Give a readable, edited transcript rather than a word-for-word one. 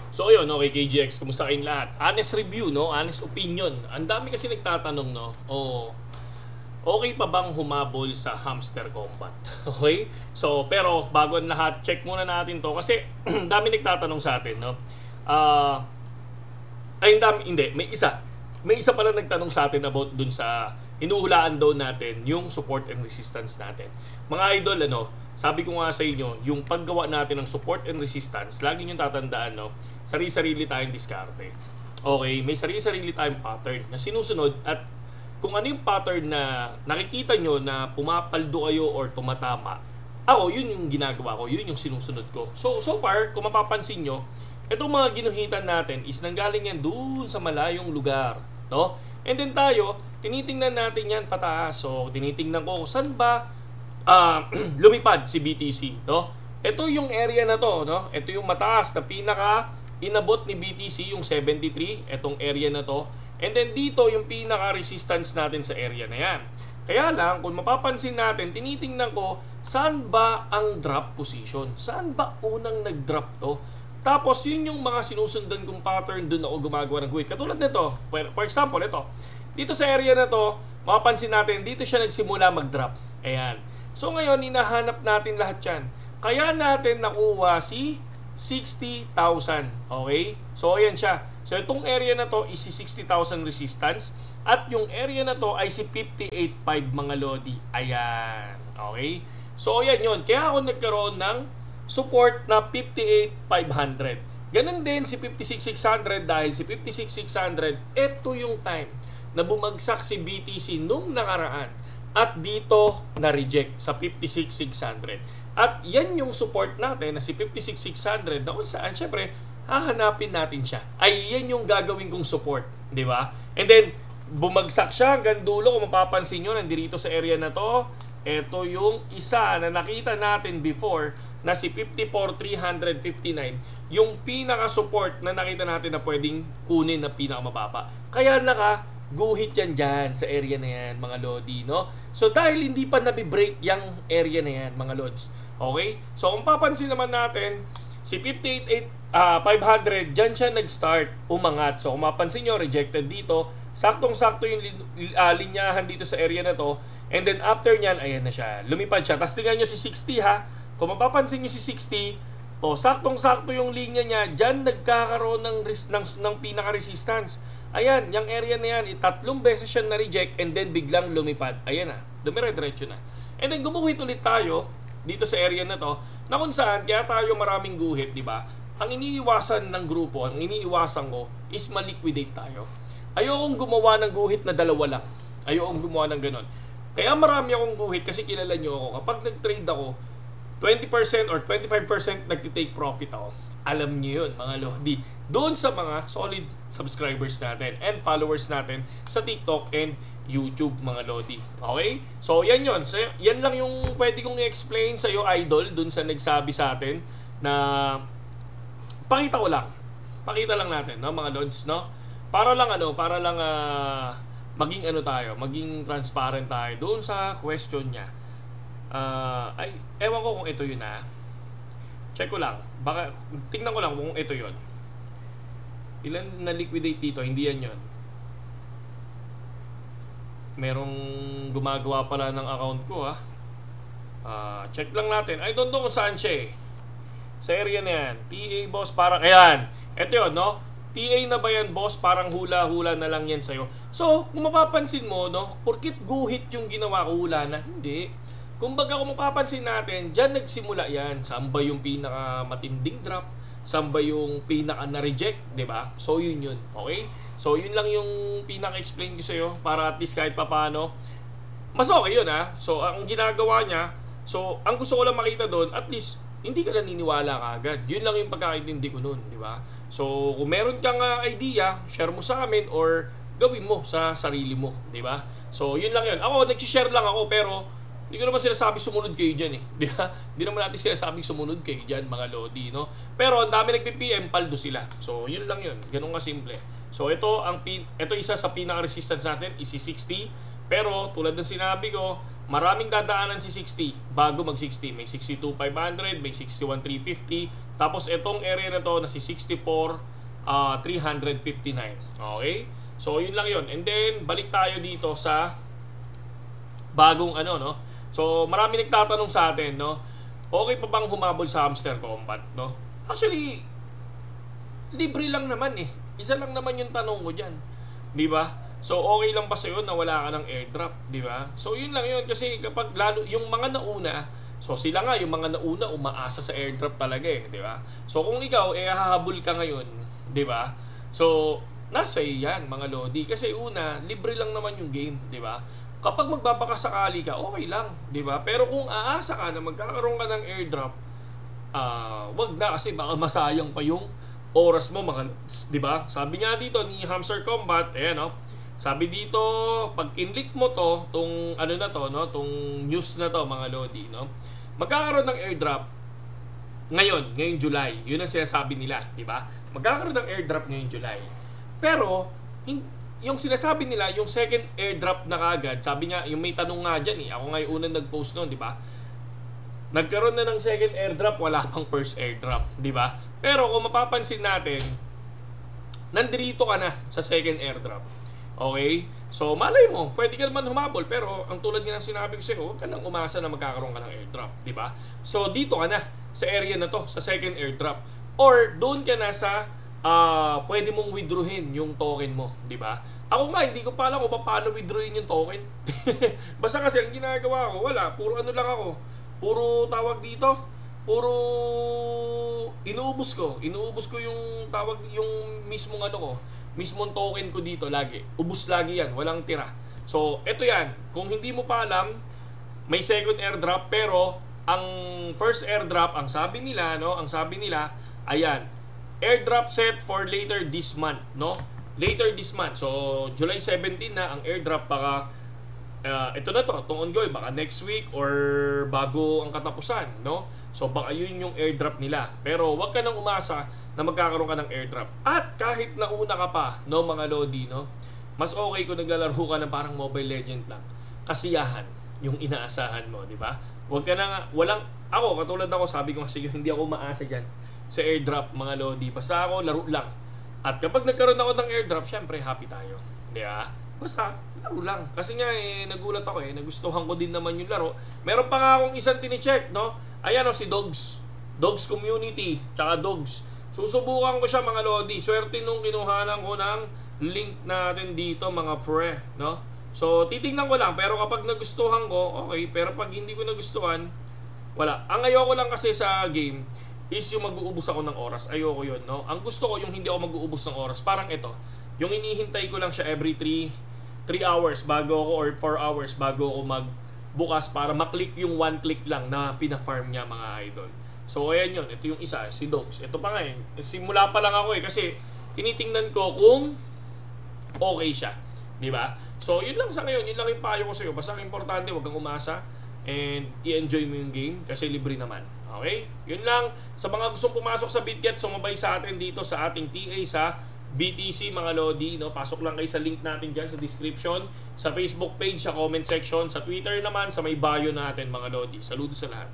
So ayun, okay, KGX, kumusta kayong lahat? Honest review, no? Honest opinion. Ang dami kasi nagtatanong, no? Okay pa bang humabol sa hamster combat? Okay? So, pero bago ang lahat, check muna natin to kasi dami nagtatanong sa atin, no? May isa. May isa pala nagtanong sa atin about dun sa hinuhulaan daw natin yung support and resistance natin. Mga idol, sabi ko nga sa inyo, yung paggawa natin ng support and resistance, lagi nyo tatandaan, no? Sarili-sarili tayong diskarte. Okay, may sarili-sarili tayong pattern na sinusunod at kung ano yung pattern na nakikita nyo na pumapaldo kayo or tumatama, ako, yun yung ginagawa ko, yun yung sinusunod ko. So far, kung mapapansin nyo, itong mga ginuhitan natin is nanggaling yan dun sa malayong lugar, no? And then tayo, tinitingnan natin yan pataas. So, tinitingnan ko saan ba lumipad si BTC, no? Ito yung area na to, no? Ito yung mataas na pinaka inabot ni BTC, yung 73, itong area na to. And then dito yung pinaka resistance natin sa area na yan. Kaya lang, kung mapapansin natin, tinitingnan ko saan ba ang drop position? Saan ba unang nag-drop to? Tapos yun yung mga sinusundan kong pattern, doon ako gumagawa ng guhit. Katulad nito, for example, ito. Dito sa area na to, mapapansin natin, dito siya nagsimula mag-drop. Ayan. So ngayon, hinahanap natin lahat yan. Kaya natin nakuha si 60,000. Okay? So ayan siya. So itong area na to is si 60,000 resistance. At yung area na to ay si 58.5 mga lodi. Ayan. Okay? So ayan yun. Kaya ako nagkaroon ng support na 58,500. Ganun din si 56,600 dahil si 56,600, ito yung time na bumagsak si BTC nung nakaraan. At dito na-reject sa 56,600. At yan yung support natin na si 56,600 na kung saan syempre hahanapin natin siya. Ay yan yung gagawin kong support. Di ba? And then bumagsak siya hanggang dulo. Kung mapapansin nyo, nandito sa area na to, ito yung isa na nakita natin before na si 54,359, yung pinaka-support na nakita natin na pwedeng kunin na pinakamababa. Kaya guhit yan dyan sa area na yan, mga lodi, no? So, dahil hindi pa nabi-break yung area na yan, mga lods. Okay? So, kung papansin naman natin, si 58,500, dyan siya nag-start umangat. So, kung mapansin nyo, rejected dito. Saktong-sakto yung linyahan dito sa area na to. And then, after nyan, ayan na siya. Lumipad siya. Tapos, tingnan nyo si 60, ha? Kung mapapansin nyo si 60, saktong-sakto yung linya niya, dyan nagkakaroon ng pinaka-resistance. Ayan, yung area na yan, 3 beses siya na-reject and then biglang lumipad. Ayan na, dumire-diretso na. And then gumuhit ulit tayo dito sa area na to, na kung saan, kaya tayo maraming guhit, di ba? Ang iniiwasan ng grupo, ang iniiwasan ko is ma-liquidate tayo. Ayokong gumawa ng guhit na 2 lang. Ayokong gumawa ng ganon. Kaya marami akong guhit kasi kilala nyo ako. Kapag nag-trade ako, 20% or 25% nagtitake profit ako. Alam niyo yun, mga lodi. Doon sa mga solid subscribers natin and followers natin sa TikTok and YouTube, mga lodi. Okay? So, yan yun. So, yan lang yung pwede kong i-explain sa'yo, idol, doon sa nagsabi sa atin na pakita ko lang. Pakita lang natin, no, mga lods, no? Para lang maging maging transparent tayo doon sa question niya. Ewan ko kung ito yun, check ko lang. Baka tingnan ko lang kung ito yun. Ilan na liquidate dito? Hindi yan yun. Merong gumagawa pala ng account ko, check lang natin. I don't know kung saan siya, sa area na yan. TA boss, parang ayan. Ito yun, no? TA na ba yan, boss? Parang hula-hula na lang yan sa'yo. So, kung mapapansin mo, no, porkit guhit yung ginawa ko, hula na. Hindi. Kumbaga kung mapapansin natin, dyan nagsimula yan. Saan ba yung pinaka-matinding drop? Saan ba yung pinaka-na-reject? Diba? So yun. Okay? So yun lang yung pinaka-explain ko sa'yo para at least kahit papaano. Mas okay yun, So ang ginagawa niya, so ang gusto ko lang makita doon, at least hindi ka naniniwala kaagad. Yun lang yung pagkakaintindi ko nun. Diba? So kung meron kang idea, share mo sa amin or gawin mo sa sarili mo. Diba? So yun lang yun. Ako, nag-share lang ako pero hindi ko naman sinasabi sumunod kayo dyan, di ba? Hindi naman natin sinasabing sumunod kayo dyan, mga lodi, no? Pero ang dami nagpi-PM, paldo sila. So, yun lang yun. Ganun nga simple. So, ito isa sa pinaka-resistance natin is si 60. Pero, tulad ng sinabi ko, maraming dadaanan si 60 bago mag 60. May 62,500, may 61,350. Tapos itong area na to na si 64,359. Okay? So yun lang yun. And then balik tayo dito sa bagong ano, no? So marami nagtatanong sa atin, no? Okay pa bang humabol sa Hamster Combat, no? Actually, libre lang naman eh. Isa lang naman yung tanong ko diyan. 'Di ba? So okay lang ba sa'yo na wala ka ng airdrop, 'di ba? So yun lang yun kasi kapag lalo yung mga nauna, so sila nga yung mga nauna umaasa sa airdrop talaga eh, 'di ba? So kung ikaw hahabol ka ngayon, 'di ba? So nasa iyo yan mga lodi kasi una, libre lang naman yung game, 'di ba? Kapag magbabakasakali ka, okay lang, 'di ba? Pero kung aasa ka na magkakaroon ka ng airdrop, wag na kasi baka masayang pa yung oras mo mga, 'di ba? Sabi nga dito ni Hamster Combat, ayan no. Sabi dito, pag kinlik mo to, tong ano na to, no, tong news na to mga lodi, no. Magkakaroon ng airdrop ngayong July. 'Yun ang sinasabi nila, 'di ba? Magkakaroon ng airdrop ngayong July. Pero yung sinasabi nila, yung second airdrop na kagad, sabi nga, yung may tanong nga diyan eh. Ako nga yung unang nag-post noon, 'di ba? Nagkaroon na ng second airdrop, wala pang first airdrop, 'di ba? Pero kung mapapansin natin, nandito ka na sa second airdrop. Okay? So malay mo, pwede ka naman humabol, pero ang tulad nga ng sinabi ko sa'yo, huwag ka nang umasa na magkakaroon ka ng airdrop, 'di ba? So dito ka na sa area na to, sa second airdrop. Or doon ka na sa pwede mong withdrawin yung token mo, 'di ba? Ako nga hindi ko pa alam kung paano withdrawin yung token. Basta kasi ang ginagawa ko, wala, puro ano lang ako. Puro tawag dito, puro inuubos ko yung tawag, yung mismong ano ko, mismong token ko dito lagi. Ubus lagi yan, walang tira. So, eto yan. Kung hindi mo pa alam, may second airdrop pero ang first airdrop, ang sabi nila, ayan, airdrop set for later this month, no? Later this month. So, July 17 na ang airdrop, baka ito na to, itong ongoing, baka next week or bago ang katapusan, no? So baka yun yung airdrop nila. Pero wag ka nang umasa na magkakaroon ka ng airdrop. At kahit nauna ka pa, no mga lodi, no? Mas okay kung naglalaro ka ng parang Mobile Legend lang. Kasiyahan yung inaasahan mo, di ba? Wag ka na, ako, katulad ako, sabi ko kasi hindi ako maasa dyan sa airdrop mga lodi. Basta ako, laro lang. At kapag nagkaroon ako ng airdrop, syempre happy tayo. Di ba? Basta, laro lang. Kasi nga nagulat ako nagustuhan ko din naman yung laro. Meron pa nga akong isang tinicheck, no? Ayan si Dogs. Dogs Community, tsaka Dogs. Susubukan ko siya mga lodi. Swerte nung kinuhanan ko ng link natin dito mga pre, no? So, titingnan ko lang. Pero kapag nagustuhan ko, okay. Pero pag hindi ko nagustuhan, wala. Ang ayoko lang kasi sa game is yung mag-uubos ako ng oras. Ayoko yun, no? Ang gusto ko yung hindi ako mag-uubos ng oras. Parang ito. Yung inihintay ko lang siya every 3 hours bago ako or 4 hours bago ako magbukas para maklik yung one click lang na pina-farm niya mga idol. So ayan yun, ito yung isa, si Dogs. Ito pa nga simula pa lang ako kasi tinitingnan ko kung okay siya, di ba? So yun lang sa ngayon, yun lang yung payo ko sa iyo. Basta ang importante, huwag kang umasa and i-enjoy mo yung game kasi libre naman. Okay? Yun lang. Sa mga gustong pumasok sa BitGet, sumabay sa atin dito sa ating TA sa BTC mga lodi, no? Pasok lang kayo sa link natin dyan sa description, sa Facebook page, sa comment section, sa Twitter naman, sa may bio natin mga lodi. Saludo sa lahat.